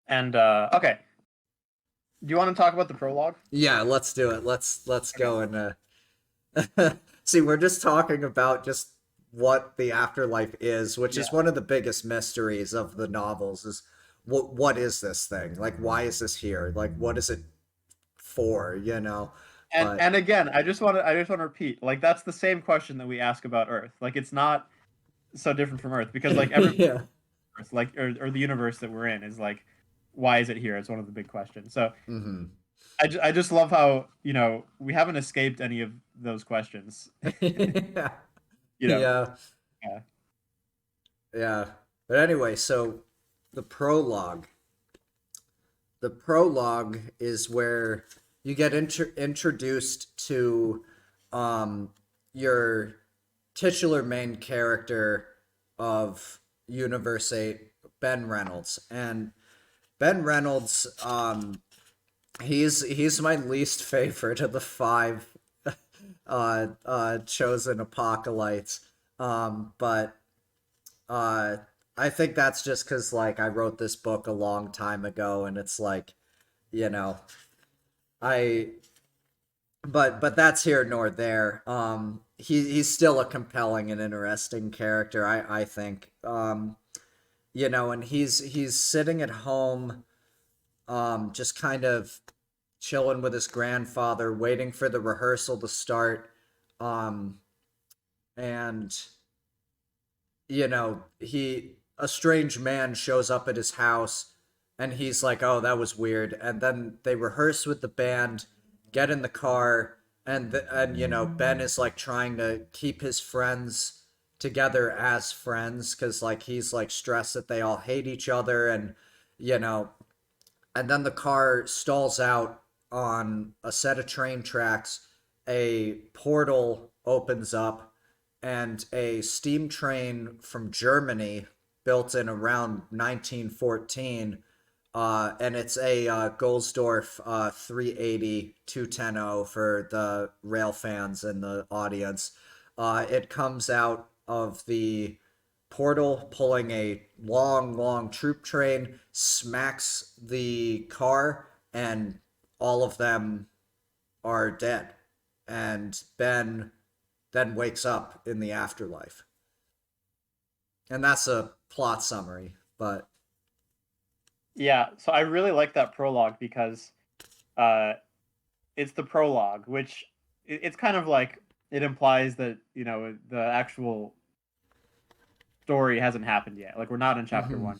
And okay, do you want to talk about the prologue? Yeah, let's do it. Let's Okay. go and see. We're just talking about just what the afterlife is, which is Yeah. one of the biggest mysteries of the novels. Is what is this thing? Like, why is this here? Like, what is it for? And But again, I just want to repeat, like that's the same question that we ask about Earth. Like it's not so different from Earth because like every yeah, Earth, like or the universe that we're in is like, why is it here? It's one of the big questions. So hmm I just love how we haven't escaped any of those questions. yeah, You know. yeah, Yeah. yeah. But anyway, so the prologue. The prologue is where you get introduced to um, your titular main character of Universe 8, Ben Reynolds. And Ben Reynolds, he's my least favorite of the five chosen apocalypse. But uh, I think that's just because like I wrote this book a long time ago, and it's like you know I but that's here nor there. He's still a compelling and interesting character, I think. And he's sitting at home, just kind of chilling with his grandfather, waiting for the rehearsal to start. Um, and he a strange man shows up at his house, and he's like, "Oh, that was weird." And then they rehearse with the band, get in the car, and Ben is like trying to keep his friends together as friends because like he's like stressed that they all hate each other, and you know and then the car stalls out on a set of train tracks. A portal opens up, and a steam train from Germany, built in around 1914, and it's a Golsdorf 380 210 for the rail fans in the audience. It comes out of the portal, pulling a long, long troop train, smacks the car, and all of them are dead. And Ben then wakes up in the afterlife. And that's a plot summary, but Yeah. So I really like that prologue because uh, it's the prologue, which it's kind of like it implies that the actual story hasn't happened yet. Like we're not in chapter mhm. one,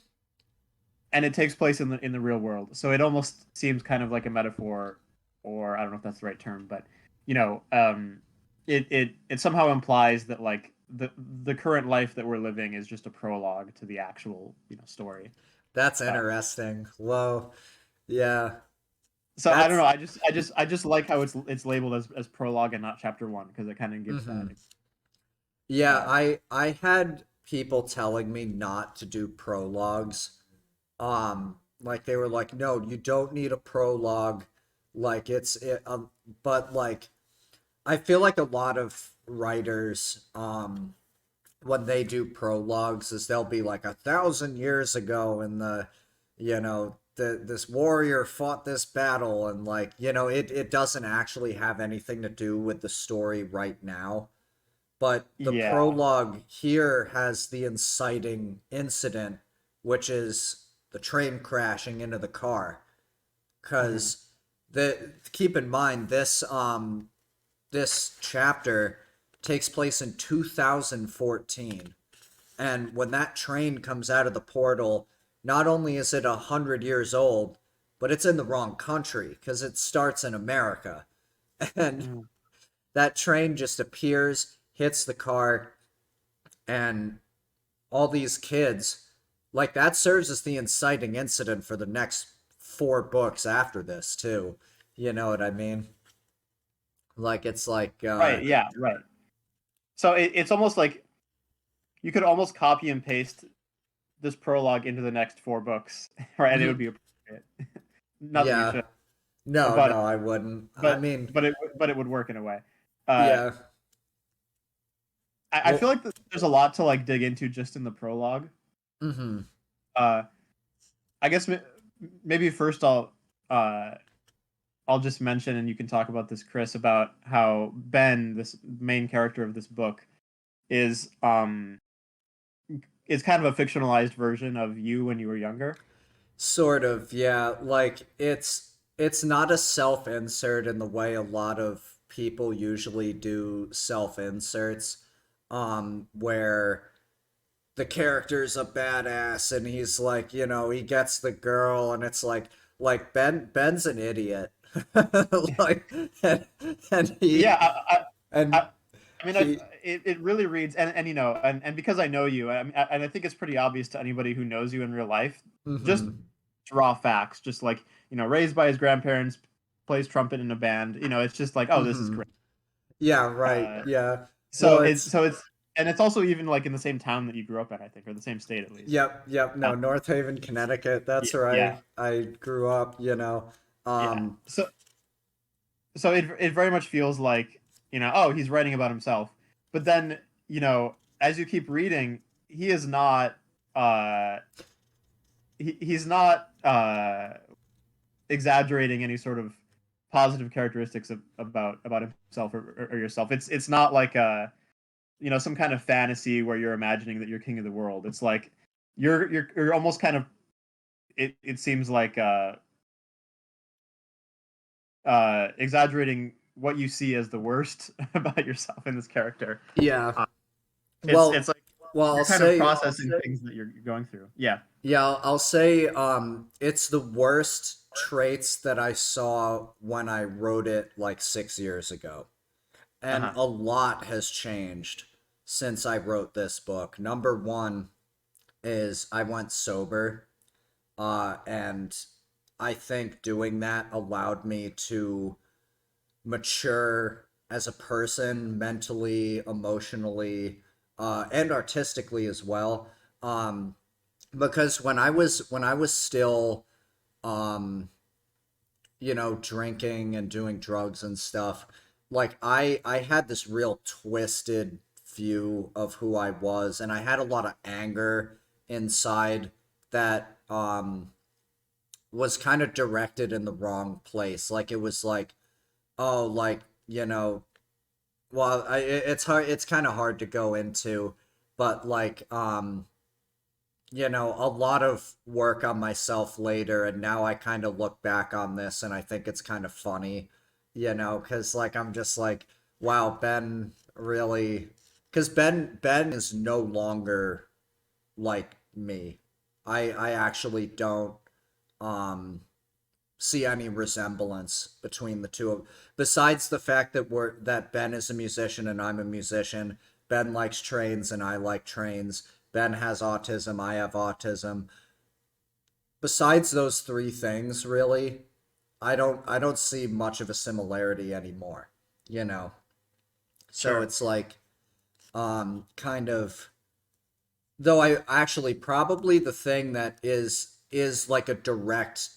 and it takes place in the real world. So it almost seems kind of like a metaphor, or I don't know if that's the right term, but you know, um, it somehow implies that like the current life that we're living is just a prologue to the actual story. That's Uh, interesting. Whoa. Yeah. so I don't know. That's I just like how it's labeled as prologue and not chapter one because it kind of gives that. mhm. Yeah, Uh, I had people telling me not to do prologues. Like they were like, "No, you don't need a prologue." Like but like I feel like a lot of writers, when they do prologues, is they'll be like 1,000 years ago, and this warrior fought this battle, and like it doesn't actually have anything to do with the story right now. But the yeah. prologue here has the inciting incident, which is the train crashing into the car. Hmm. Because the keep in mind this chapter takes place in 2014, and when that train comes out of the portal, not only is it 100 years old, but it's in the wrong country because it starts in America, and Hmm. that train just appears, hits the car, and all these kids, like that serves as the inciting incident for the next four books after this too. You know what I mean? Like it's like Right. Yeah. Right. So it's almost like you could almost copy and paste this prologue into the next four books, right? And it would be appropriate. Not that you yeah. should, No, but no, I wouldn't. I but mean, but it would work in a way. Uh, yeah. I feel Well, like there's a lot to like dig into just in the prologue. mhm. Uh, I guess maybe first I'll just mention, and you can talk about this, Chris, about how Ben, this main character of this book, is is kind of a fictionalized version of you when you were younger. Sort of, yeah. Like it's not a self-insert in the way a lot of people usually do self-inserts, where the character's a badass and he's like, he gets the girl and it's like Ben's an idiot. Like and, and Yeah, he I, and I, I mean, he it really reads, and and because I know you, and I think it's pretty obvious to anybody who knows you in real life, just mhm. raw facts, just like raised by his grandparents, plays trumpet in a band. It's just like, oh, this is Mhm. great. Yeah, right. Uh, Yeah. so Well, it's it's so it's and it's also even like in the same town that you grew up in, I think, or the same state at least. yep. No, North Haven, Connecticut. That's where Yeah, I grew up. yeah. Um, So it very much feels like oh, he's writing about himself, but then as you keep reading, he is not uh he's not exaggerating any sort of positive characteristics about himself or yourself. It's not like some kind of fantasy where you're imagining that you're king of the world. It's like you're almost kind of it seems like exaggerating what you see as the worst about yourself in this character. yeah. Uh, it's Well, like well, you're kind of processing things that you're going through. Yeah. I'll say it's the worst traits that I saw when I wrote it like 6 years ago. Uh And huh. a lot has changed since I wrote this book. Number one is I went sober, and I think doing that allowed me to mature as a person mentally, emotionally, and artistically as well. Um, because when I was still um, drinking and doing drugs and stuff, like I had this real twisted view of who I was, and I had a lot of anger inside that was kind of directed in the wrong place. Like it was like, oh, like, well, it's hard, it's kind of hard to go into, but like a lot of work on myself later, and now I kind of look back on this and I think it's kind of funny, because like I'm just like, wow, Ben really, because Ben is no longer like me. I actually don't um see any resemblance between the two of, besides the fact that Ben is a musician and I'm a musician. Ben likes trains and I like trains. Ben has autism, I have autism. Besides those three things, really, I don't see much of a similarity anymore, you know. So Sure. it's like kind of, though I actually probably the thing that is like a direct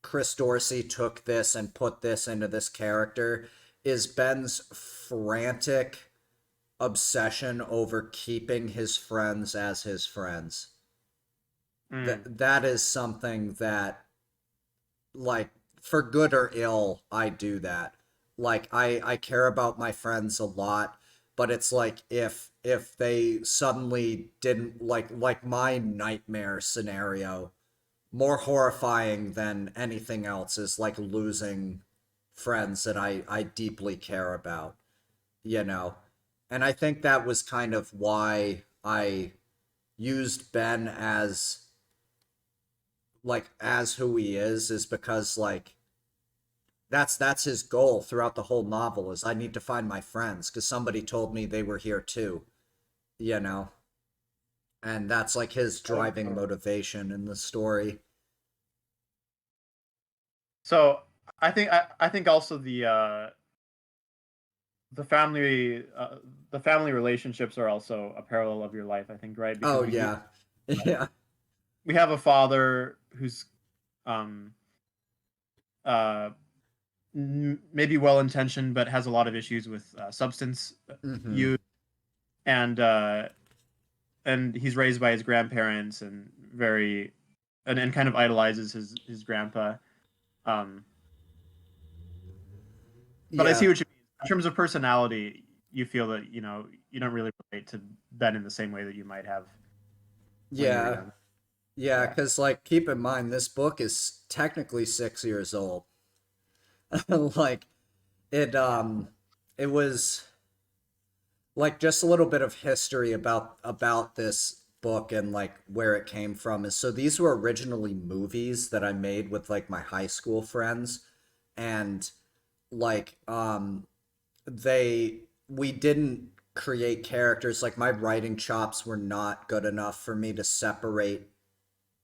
Chris Dorsey took this and put this into this character is Ben's frantic obsession over keeping his friends as his friends. Mm. That is something that, like, for good or ill, I do that. Like I care about my friends a lot, but it's like if they suddenly didn't, like my nightmare scenario, more horrifying than anything else, is like losing friends that I deeply care about, you know. And I think that was kind of why I used Ben as who he is because like that's his goal throughout the whole novel, is I need to find my friends because somebody told me they were here too, you know. And that's like his driving motivation in the story. So I think also the family the family relationships are also a parallel of your life. I think, right? Because Oh yeah. Yeah. we have a father who's um uh maybe well intentioned but has a lot of issues with substance Mm-hmm. use, and and he's raised by his grandparents and very and kind of idolizes his grandpa. Um, but I see Yeah. what you mean. In terms of personality, you feel that you don't really relate to Ben in the same way that you might have when you were Yeah. young. Yeah, Yeah. because like keep in mind this book is technically 6 years old. Like it it was like just a little bit of history about this book and like where it came from is so these were originally movies that I made with like my high school friends, and like they we didn't create characters. Like my writing chops were not good enough for me to separate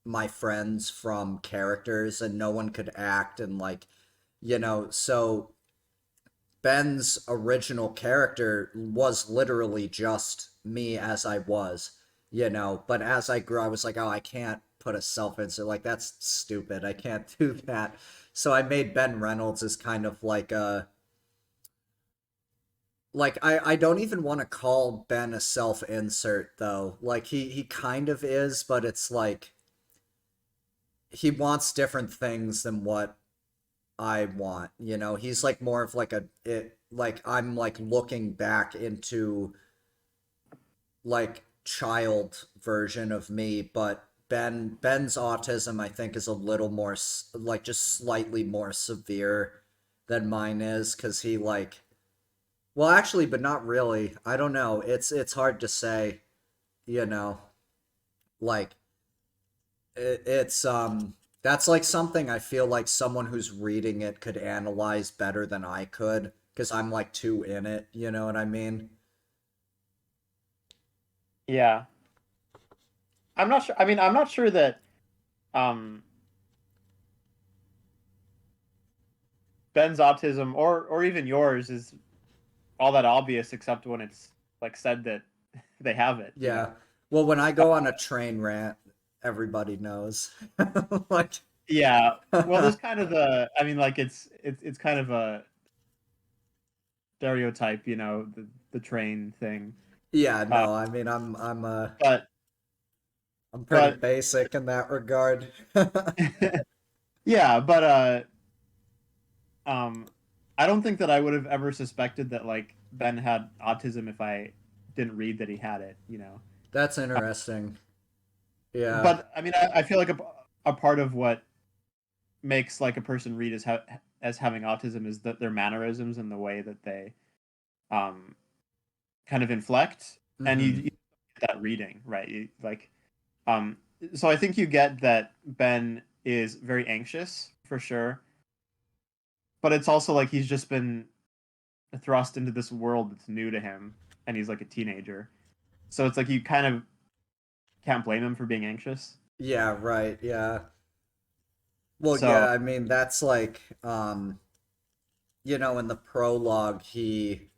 my friends from characters, and no one could act, and like so Ben's original character was literally just me as I was, but as I grew I was like, oh, I can't put a self insert, like that's stupid, I can't do that. So I made Ben Reynolds as kind of like a like I don't even want to call Ben a self insert though. Like he kind of is, but it's like he wants different things than what I want. He's like more of like like I'm like looking back into like child version of me, but Ben's autism I think is a little more like just slightly more severe than mine is, cuz he like well actually but not really. I don't know. It's hard to say, you know. Like it's that's like something I feel like someone who's reading it could analyze better than I could because I'm like too in it, you know what I mean? Yeah. I'm not sure. I mean, I'm not sure that um, Ben's autism or even yours is all that obvious, except when it's like said that they have it. You Yeah. know. Well, when I go on a train rant, everybody knows. Like Yeah. Well, there's kind of the. I mean, like it's kind of a stereotype. The train thing. yeah, Uh, no, I mean but I'm pretty but basic in that regard. yeah. But um, I don't think that I would have ever suspected that like Ben had autism if I didn't read that he had it. That's interesting. Yeah. But I mean, I feel like a part of what makes like a person read as having autism is that their mannerisms and the way that they um kind of inflect, and you Hmm. get that reading right. Um so I think you get that Ben is very anxious for sure, but it's also like he's just been thrust into this world that's new to him, and he's like a teenager, so it's like you kind of can't blame him for being anxious. Yeah, right. Yeah. Well, So yeah, I mean that's like in the prologue he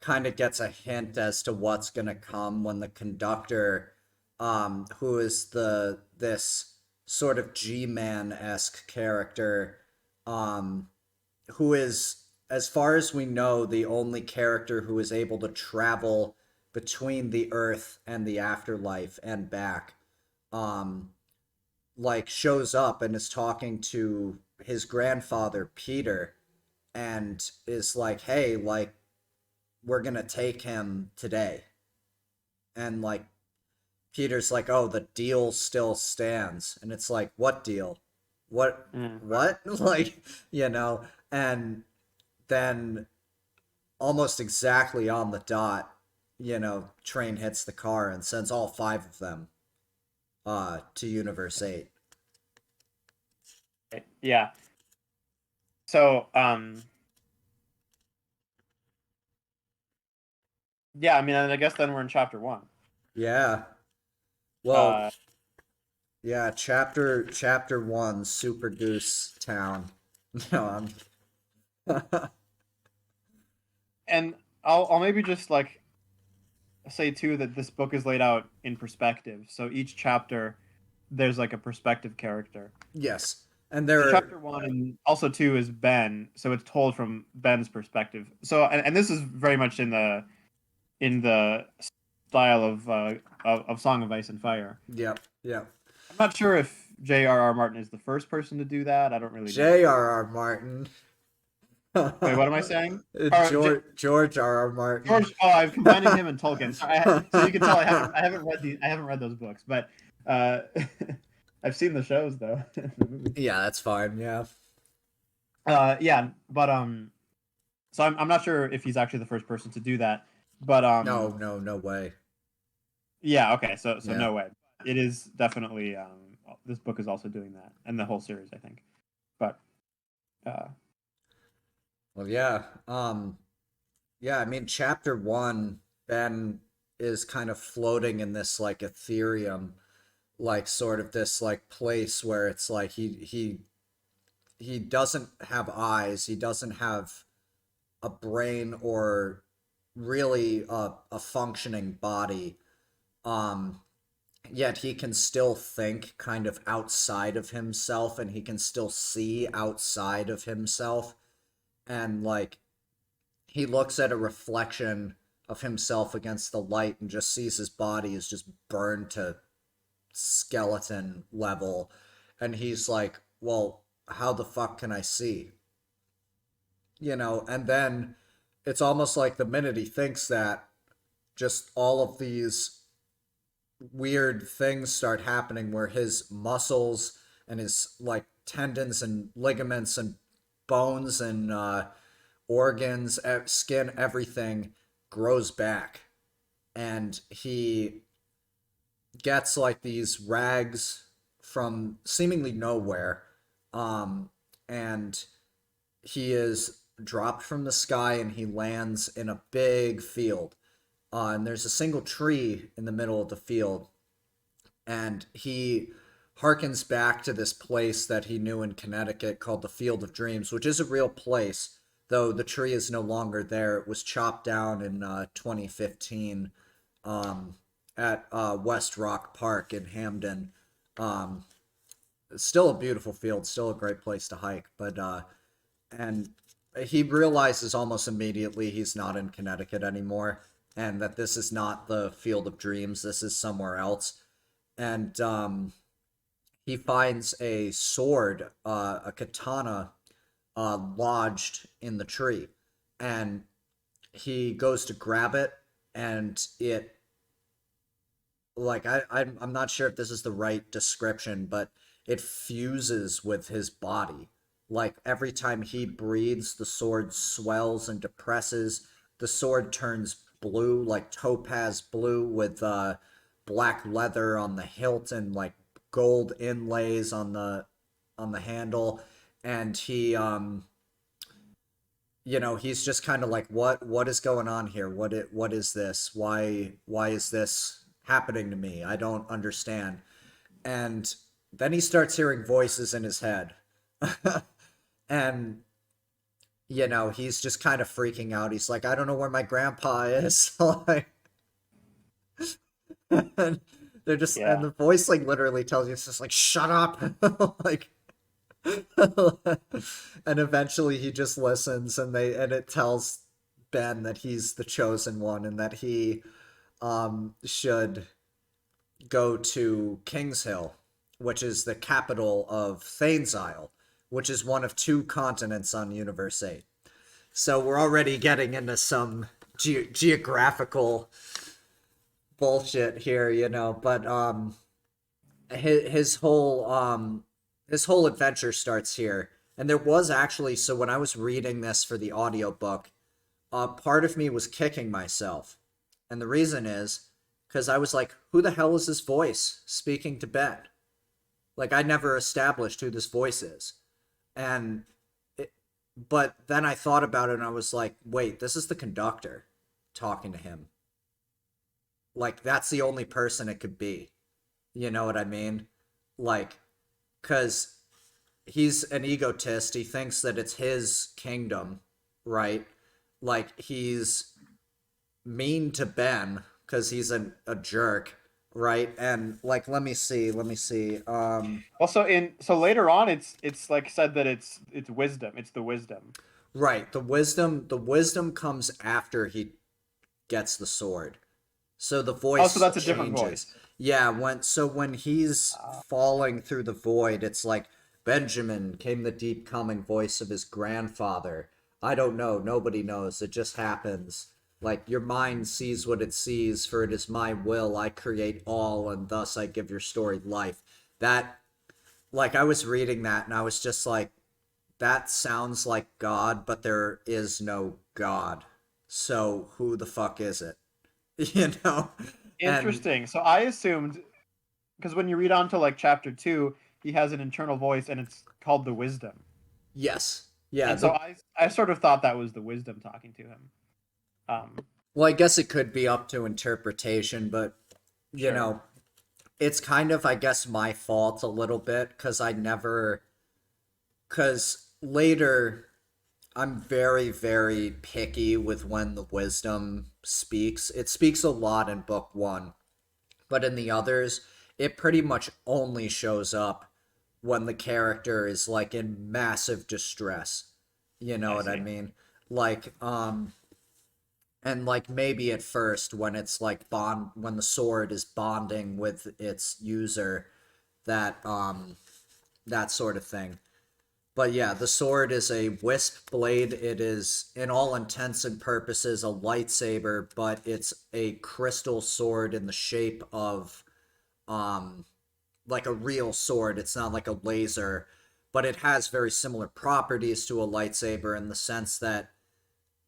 kind of gets a hint as to what's going to come when the conductor who is this sort of G-Man-esque character um who is, as far as we know, the only character who is able to travel between the earth and the afterlife and back, um like shows up and is talking to his grandfather Peter and is like, hey, like we're gonna take him today. And like Peter's like, oh, the deal still stands. And it's like, what deal? What mm, what? Like, and then almost exactly on the dot, train hits the car and sends all five of them to Universe 8. yeah. So yeah, I mean, and I guess then we're in chapter one. Yeah. Well, Uh, yeah, chapter 1, Super Goose Town. No, I'm and I'll maybe just like say too that this book is laid out in perspective. So each chapter, there's like a perspective character. yes. And So there are chapter one and also two is Ben, so it's told from Ben's perspective. So and this is very much in the style of Song of Ice and Fire. yep, yep. I'm not sure if J.R.R. Martin is the first person to do that. I don't really know. J.R.R. Martin. Wait, what am I saying? Or, George R.R. Martin. George. Oh, I'm combining him and Tolkien. So you can tell I haven't read I haven't read those books, but uh, I've seen the shows though. The movies. Yeah, that's fine. Yeah. Yeah, but so I'm not sure if he's actually the first person to do that, but No way. yeah, okay, so Yeah. no way. It is definitely this book is also doing that, and the whole series, I think. But uh, Well, yeah. Yeah, I mean, chapter one, Ben is kind of floating in this like Ethereum, like sort of this like place where it's like he doesn't have eyes, he doesn't have a brain or really a functioning body. Um, Yet he can still think kind of outside of himself, and he can still see outside of himself. And like he looks at a reflection of himself against the light and just sees his body is just burned to skeleton level. And he's like, well, how the fuck can I see? And then it's almost like the minute he thinks that, just all of these weird things start happening where his muscles and his like tendons and ligaments and bones and organs, skin, everything grows back. And he gets like these rags from seemingly nowhere. And he is dropped from the sky and he lands in a big field. And there's a single tree in the middle of the field. And he harkens back to this place that he knew in Connecticut called the Field of Dreams, which is a real place, though the tree is no longer there. It was chopped down in 2015 at West Rock Park in Hamden. Still a beautiful field, still a great place to hike, but and he realizes almost immediately he's not in Connecticut anymore, and that this is not the Field of Dreams, this is somewhere else. And he finds a sword, a katana, lodged in the tree, and he goes to grab it, and it, like, I'm not sure if this is the right description, but it fuses with his body. Like every time he breathes, the sword swells and depresses. The sword turns blue, like topaz blue, with black leather on the hilt and like gold inlays on the handle. And he he's just kind of like, what is going on here? What is this? Why is this happening to me? I don't understand. And then he starts hearing voices in his head. And he's just kind of freaking out. He's like, I don't know where my grandpa is. Like, and they're just, yeah, and the voice like literally tells you, it's just like, shut up. Like, and eventually he just listens, and it tells Ben that he's the chosen one, and that he should go to Kings Hill, which is the capital of Thane's Isle, which is one of 2 continents on Universe 8. So we're already getting into some geographical bullshit here, but his whole adventure starts here. And there was actually, so when I was reading this for the audiobook, part of me was kicking myself. And the reason is because I was like, who the hell is this voice speaking to Ben? Like, I never established who this voice is. But then I thought about it and I was like, wait, this is the conductor talking to him. Like, that's the only person it could be. You know what I mean? Like, because he's an egotist. He thinks that it's his kingdom, right? Like, he's mean to Ben because he's a jerk, right? And like, let me see. Also, so later on, it's like said that it's wisdom. It's the wisdom. Right. The wisdom comes after he gets the sword. So the Oh, so voice that's a different changes. voice. Yeah, when he's falling through the void, it's like Benjamin came the deep calming voice of his grandfather. I don't know, nobody knows, it just happens. Like your mind sees what it sees, for it is my will, I create all, and thus I give your story life. That like I was reading that and I was just like, that sounds like God, but there is no God. So who the fuck is it? You know? And Interesting. So I assumed, because when you read on to like chapter 2, he has an internal voice and it's called the wisdom. yes. Yeah, And so the I sort of thought that was the wisdom talking to him. Um, well, I guess it could be up to interpretation, but you sure. know, it's kind of, I guess, my fault a little bit because because later I'm very, very picky with when the wisdom speaks. It speaks a lot in book one, but in the others, it pretty much only shows up when the character is like in massive distress. You know I what I see. mean? Like, and like maybe at first when it's like when the sword is bonding with its user, that that sort of thing. But yeah, the sword is a wisp blade. It is in all intents and purposes a lightsaber, but it's a crystal sword in the shape of um like a real sword. It's not like a laser, but it has very similar properties to a lightsaber in the sense that,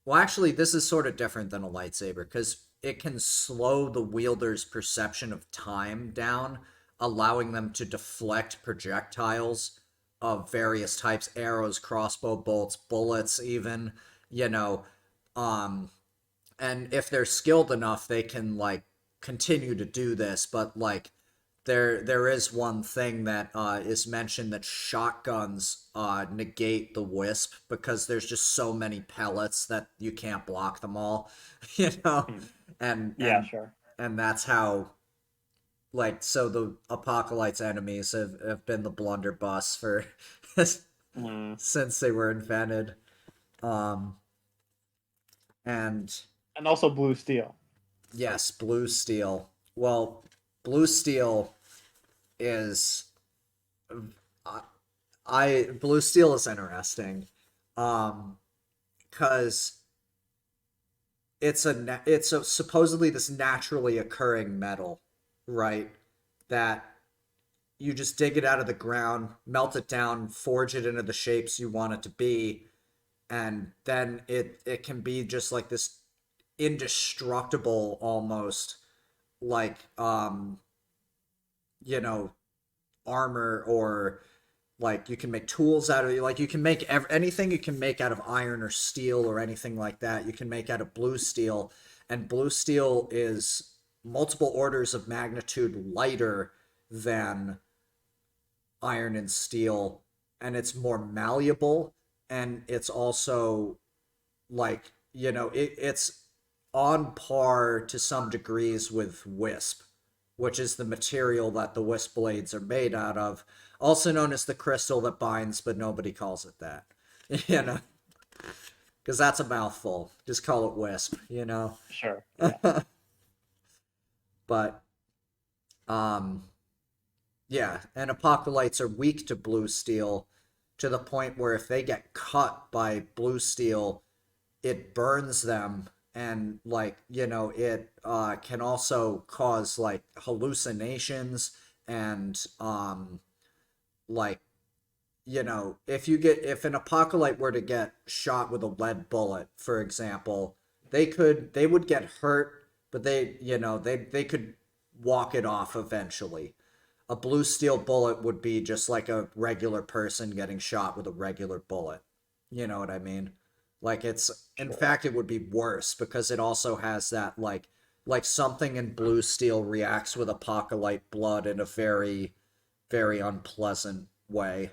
well, actually, this is sort of different than a lightsaber because it can slow the wielder's perception of time down, allowing them to deflect projectiles of various types, arrows, crossbow bolts, bullets, even, you know. Um, and if they're skilled enough, they can, like, continue to do this, but, like, there is one thing that is mentioned, that shotguns negate the wisp because there's just so many pellets that you can't block them all, you know, Hmm. and Yeah, sure. that's how, like, so the Apocalypse enemies have been the blunderbuss for Mm. since they were invented, um, and And also blue steel. yes, blue steel. Well, blue steel is blue steel is interesting, um, because it's a supposedly this naturally occurring metal, right? That you just dig it out of the ground, melt it down, forge it into the shapes you want it to be, and then it can be just like this indestructible, almost like you know, armor, or like you can make tools out of it. Like you can make anything you can make out of iron or steel or anything like that, you can make out of blue steel. And blue steel is multiple orders of magnitude lighter than iron and steel, and it's more malleable, and it's also like, you know, it's on par to some degrees with wisp, which is the material that the wisp blades are made out of, also known as the crystal that binds, but nobody calls it that. You know, because that's a mouthful. Just call it wisp, you know. Sure. Yeah. But um yeah, and apocalypses are weak to blue steel, to the point where if they get cut by blue steel, it burns them, and like, you know, it can also cause like hallucinations, and like, you know, if an apocalypse were to get shot with a lead bullet, for example, they would get hurt, but they, you know, they could walk it off eventually. A blue steel bullet would be just like a regular person getting shot with a regular bullet. You know what I mean? Like, it's, in Sure. fact, it would be worse because it also has that, like something in blue steel reacts with apocalypse blood in a very, very unpleasant way.